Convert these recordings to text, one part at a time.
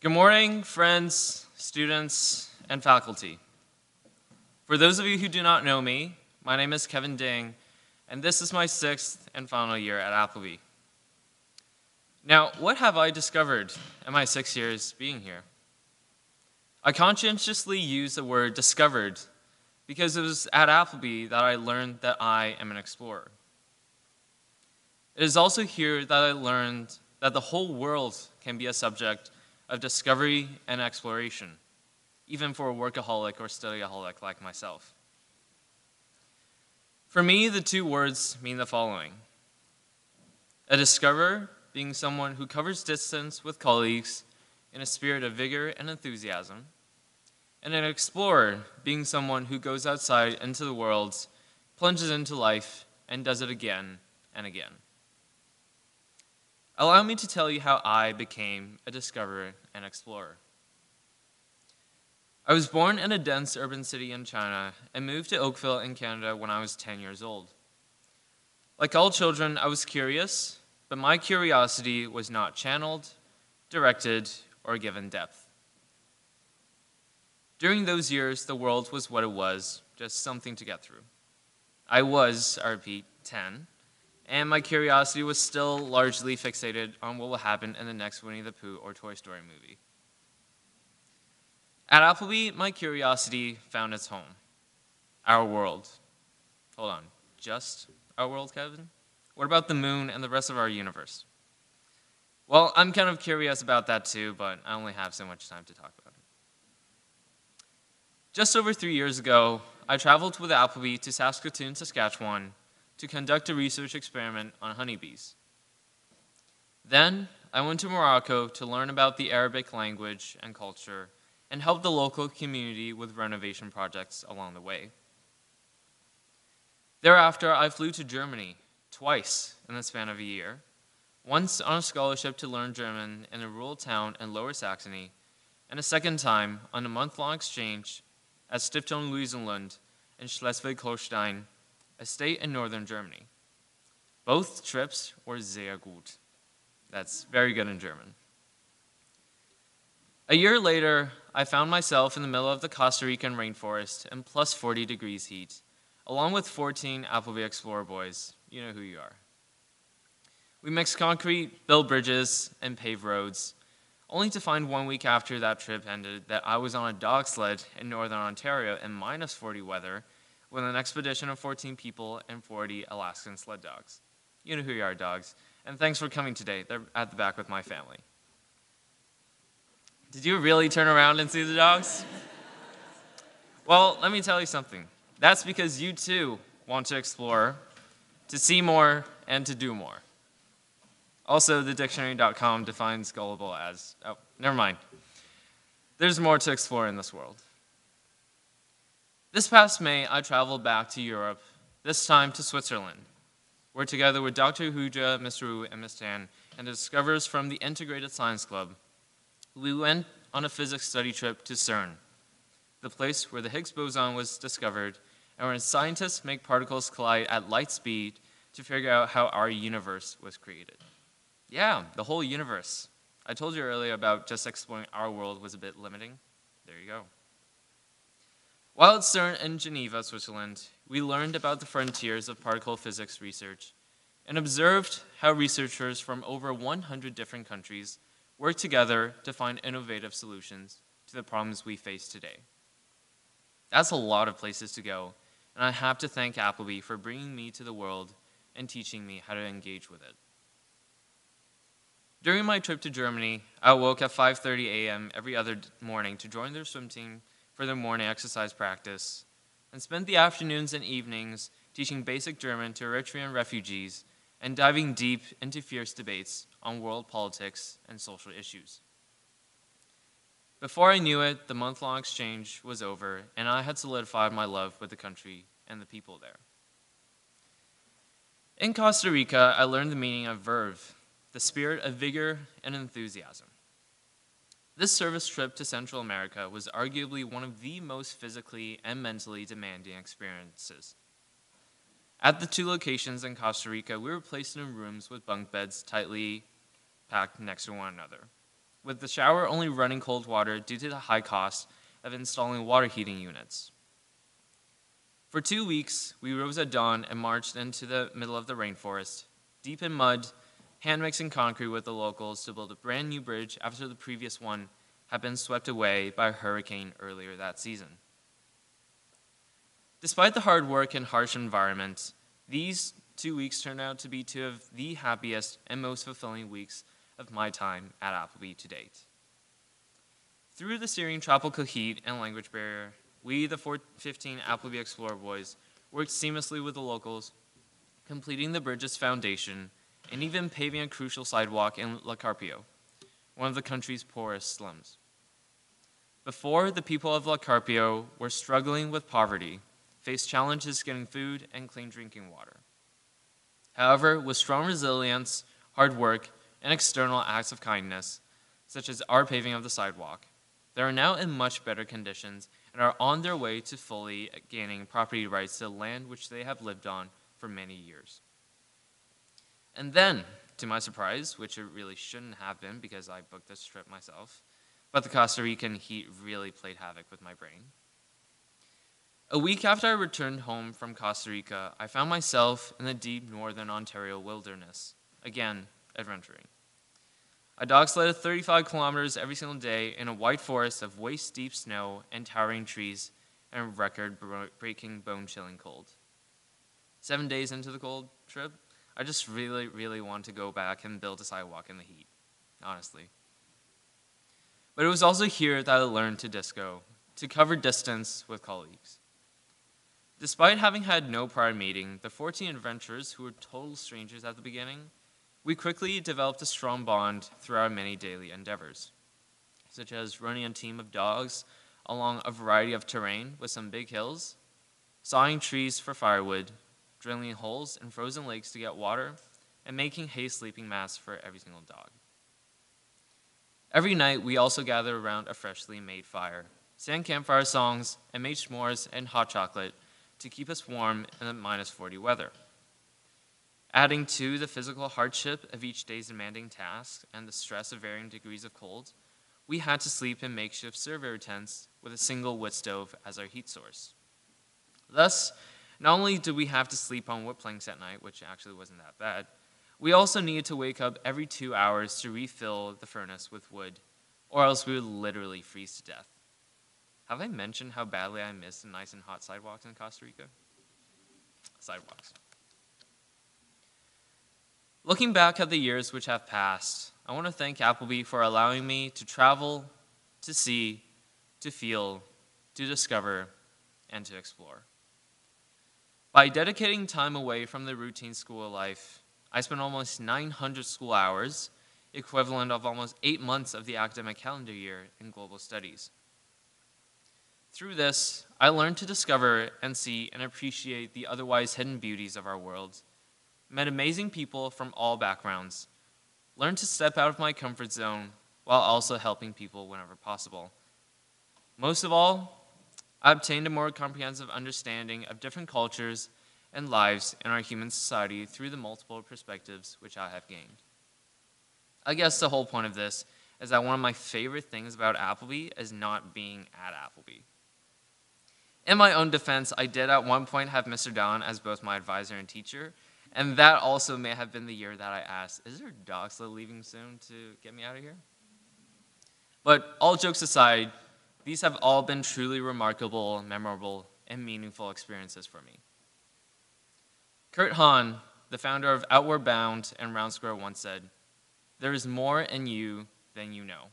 Good morning, friends, students, and faculty. For those of you who do not know me, my name is Kevin Ding, and this is my sixth and final year at Appleby. Now, what have I discovered in my 6 years being here? I conscientiously use the word discovered because it was at Appleby that I learned that I am an explorer. It is also here that I learned that the whole world can be a subject of discovery and exploration, even for a workaholic or studyaholic like myself. For me, the two words mean the following. A discoverer being someone who covers distance with colleagues in a spirit of vigor and enthusiasm, and an explorer being someone who goes outside into the world, plunges into life, and does it again and again. Allow me to tell you how I became a discoverer and explorer. I was born in a dense urban city in China and moved to Oakville in Canada when I was 10 years old. Like all children, I was curious, but my curiosity was not channeled, directed, or given depth. During those years, the world was what it was, just something to get through. I was, I repeat, 10, and my curiosity was still largely fixated on what will happen in the next Winnie the Pooh or Toy Story movie. At Appleby, my curiosity found its home. Our world. Hold on, just our world, Kevin? What about the moon and the rest of our universe? Well, I'm kind of curious about that too, but I only have so much time to talk about it. Just over 3 years ago, I traveled with Appleby to Saskatoon, Saskatchewan, to conduct a research experiment on honeybees. Then, I went to Morocco to learn about the Arabic language and culture and help the local community with renovation projects along the way. Thereafter, I flew to Germany twice in the span of a year, once on a scholarship to learn German in a rural town in Lower Saxony, and a second time on a month-long exchange at Stiftung Luisenlund in Schleswig-Holstein, a state in northern Germany. Both trips were sehr gut. That's very good in German. A year later, I found myself in the middle of the Costa Rican rainforest in plus 40 degrees heat, along with 14 Appleby Explorer boys. You know who you are. We mixed concrete, built bridges, and paved roads, only to find 1 week after that trip ended that I was on a dog sled in northern Ontario in minus 40 weather with an expedition of 14 people and 40 Alaskan sled dogs. You know who you are, dogs. And thanks for coming today. They're at the back with my family. Did you really turn around and see the dogs? Well, let me tell you something. That's because you too want to explore, to see more, and to do more. Also, the dictionary.com defines gullible as, oh, never mind. There's more to explore in this world. This past May, I traveled back to Europe, this time to Switzerland, where together with Dr. Huja, Mr. Wu, and Ms. Tan, and the discoverers from the Integrated Science Club, we went on a physics study trip to CERN, the place where the Higgs boson was discovered, and where scientists make particles collide at light speed to figure out how our universe was created. Yeah, the whole universe. I told you earlier about just exploring our world was a bit limiting. There you go. While at CERN in Geneva, Switzerland, we learned about the frontiers of particle physics research and observed how researchers from over 100 different countries work together to find innovative solutions to the problems we face today. That's a lot of places to go, and I have to thank Appleby for bringing me to the world and teaching me how to engage with it. During my trip to Germany, I woke at 5:30 a.m. every other morning to join their swim team for their morning exercise practice, and spent the afternoons and evenings teaching basic German to Eritrean refugees and diving deep into fierce debates on world politics and social issues. Before I knew it, the month-long exchange was over, and I had solidified my love with the country and the people there. In Costa Rica, I learned the meaning of verve, the spirit of vigor and enthusiasm. This service trip to Central America was arguably one of the most physically and mentally demanding experiences. At the two locations in Costa Rica, we were placed in rooms with bunk beds tightly packed next to one another. with the shower only running cold water due to the high cost of installing water heating units. For 2 weeks, we rose at dawn and marched into the middle of the rainforest, deep in mud, hand mixing concrete with the locals to build a brand new bridge after the previous one had been swept away by a hurricane earlier that season. Despite the hard work and harsh environment, these 2 weeks turned out to be two of the happiest and most fulfilling weeks of my time at Appleby to date. Through the searing tropical heat and language barrier, we, the 15 Appleby Explorer boys, worked seamlessly with the locals, completing the bridge's foundation and even paving a crucial sidewalk in La Carpio, one of the country's poorest slums. Before, the people of La Carpio were struggling with poverty, faced challenges getting food and clean drinking water. However, with strong resilience, hard work, and external acts of kindness, such as our paving of the sidewalk, they are now in much better conditions and are on their way to fully gaining property rights to land which they have lived on for many years. And then, to my surprise, which it really shouldn't have been because I booked this trip myself, but the Costa Rican heat really played havoc with my brain. A week after I returned home from Costa Rica, I found myself in the deep northern Ontario wilderness, again, adventuring. I dog sledded 35 kilometers every single day in a white forest of waist-deep snow and towering trees and record-breaking, bone-chilling cold. 7 days into the cold trip, I just really, really want to go back and build a sidewalk in the heat, honestly. But it was also here that I learned to disco, to cover distance with colleagues. Despite having had no prior meeting, the 14 adventurers who were total strangers at the beginning, we quickly developed a strong bond through our many daily endeavors, such as running a team of dogs along a variety of terrain with some big hills, sawing trees for firewood, drilling holes in frozen lakes to get water, and making hay sleeping mats for every single dog. Every night, we also gathered around a freshly made fire, sang campfire songs, and made s'mores and hot chocolate to keep us warm in the -40 weather. Adding to the physical hardship of each day's demanding tasks and the stress of varying degrees of cold, we had to sleep in makeshift surveyor tents with a single wood stove as our heat source. Thus, not only did we have to sleep on wood planks at night, which actually wasn't that bad, we also needed to wake up every 2 hours to refill the furnace with wood, or else we would literally freeze to death. Have I mentioned how badly I miss the nice and hot sidewalks in Costa Rica? Sidewalks. Looking back at the years which have passed, I want to thank Appleby for allowing me to travel, to see, to feel, to discover, and to explore. By dedicating time away from the routine school life, I spent almost 900 school hours, equivalent of almost 8 months of the academic calendar year in global studies. Through this, I learned to discover and see and appreciate the otherwise hidden beauties of our world, met amazing people from all backgrounds, learned to step out of my comfort zone while also helping people whenever possible. Most of all, I obtained a more comprehensive understanding of different cultures and lives in our human society through the multiple perspectives which I have gained. I guess the whole point of this is that one of my favorite things about Appleby is not being at Appleby. In my own defense, I did at one point have Mr. Don as both my advisor and teacher, and that also may have been the year that I asked, is there a dog sled leaving soon to get me out of here? But all jokes aside, these have all been truly remarkable, memorable, and meaningful experiences for me. Kurt Hahn, the founder of Outward Bound and Round Square, once said, "There is more in you than you know."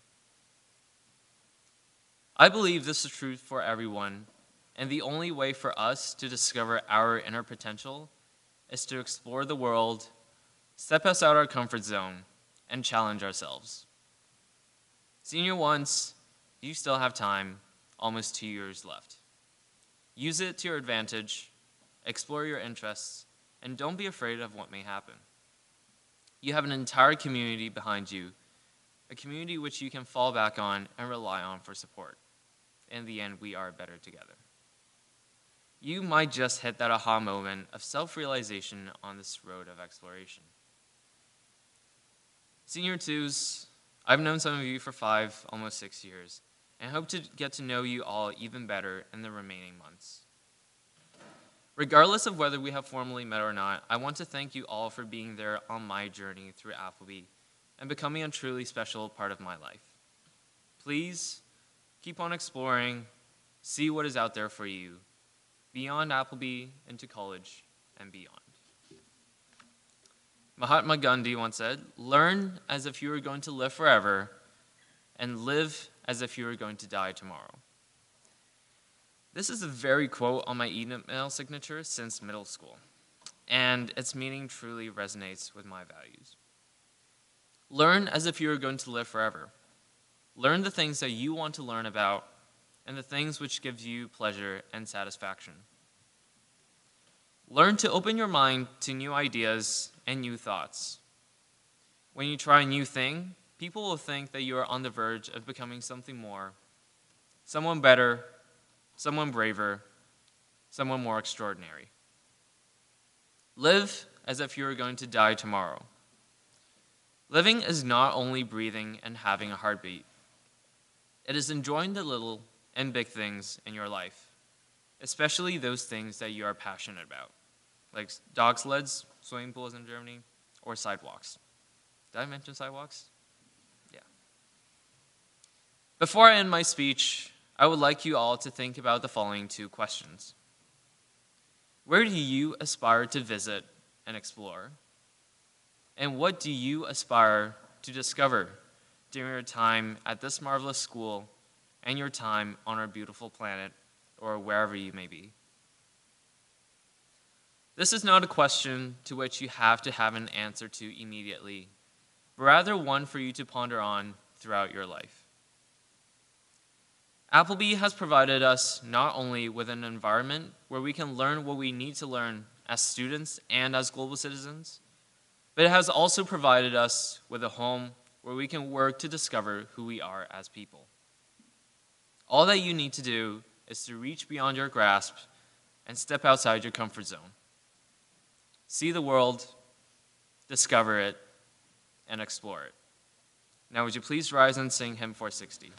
I believe this is true for everyone, and the only way for us to discover our inner potential is to explore the world, step us out our comfort zone, and challenge ourselves. Senior ones, you still have time, almost 2 years left. Use it to your advantage, explore your interests, and don't be afraid of what may happen. You have an entire community behind you, a community which you can fall back on and rely on for support. In the end, we are better together. You might just hit that aha moment of self-realization on this road of exploration. Senior twos, I've known some of you for 5, almost 6 years, and hope to get to know you all even better in the remaining months. Regardless of whether we have formally met or not, I want to thank you all for being there on my journey through Appleby and becoming a truly special part of my life. Please keep on exploring, see what is out there for you, beyond Appleby, into college, and beyond. Mahatma Gandhi once said, "Learn as if you were going to live forever, and live as if you were going to die tomorrow." This is a very quote on my email signature since middle school, and its meaning truly resonates with my values. Learn as if you are going to live forever. Learn the things that you want to learn about and the things which gives you pleasure and satisfaction. Learn to open your mind to new ideas and new thoughts. When you try a new thing, people will think that you are on the verge of becoming something more, someone better, someone braver, someone more extraordinary. Live as if you are going to die tomorrow. Living is not only breathing and having a heartbeat. It is enjoying the little and big things in your life, especially those things that you are passionate about, like dog sleds, swimming pools in Germany, or sidewalks. Did I mention sidewalks? Yeah. Before I end my speech, I would like you all to think about the following 2 questions. Where do you aspire to visit and explore? And what do you aspire to discover during your time at this marvelous school and your time on our beautiful planet or wherever you may be? This is not a question to which you have to have an answer to immediately, but rather one for you to ponder on throughout your life. Appleby has provided us not only with an environment where we can learn what we need to learn as students and as global citizens, but it has also provided us with a home where we can work to discover who we are as people. All that you need to do is to reach beyond your grasp and step outside your comfort zone. See the world, discover it, and explore it. Now would you please rise and sing hymn 460?